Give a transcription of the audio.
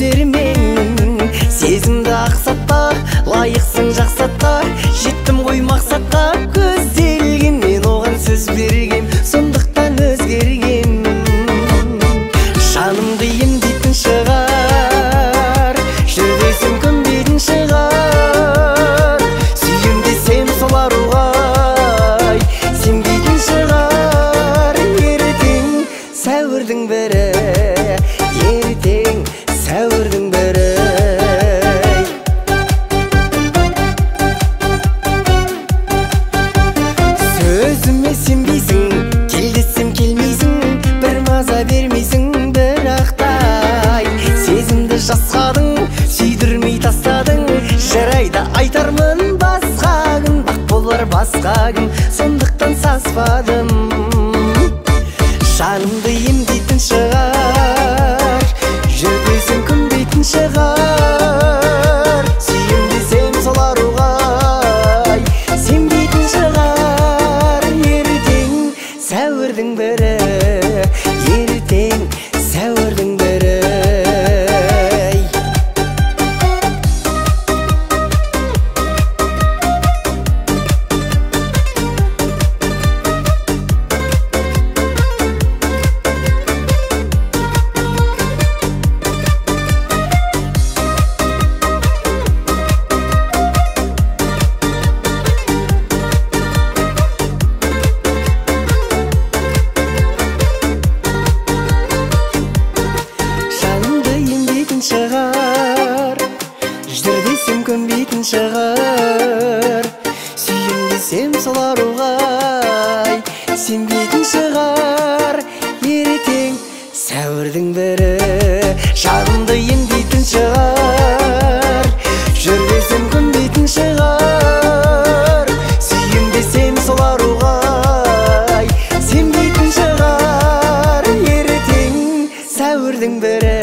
көздерімен сезімді ақсатпа, лайықсың жақсатқа, жеттім ғой мақсатқа. Көзделген мен оған сөз бергем, сондықтан өзгергем. Жанымды емдейтін шығар, жүр десем көнбейтін шығар. Сүйем десем сол аруға сенбейтін шығар. Ертең сәуірдің бірі, ертең сәуірдің бірі. Сөзіме сенбейсің, кел десем келмейсің, бір маза бермейсің. Бірақтай сезімді жасқадың, сүйдірмей тастадың. Жарайды айтармын басқа күн, бақ болар басқа күн, сондықтан саспадым. Жанымды емдейтін шығар, жүр десем көнбейтін шығар. Сүйем десем сол аруға сенбейтін шығар. Ертең сәуірдің бірі, ертең сәуірдің бірі. Шығар, жүр десем көнбейтін шығар. Сүйем десем сол аруға сенбейтін шығар. Ертең сәуірдің бірі, жанымды емдейтін шығар. Жүр десем көнбейтін шығар. Сүйем десем сол аруға сенбейтін шығар. Ертең сәуірдің бірі.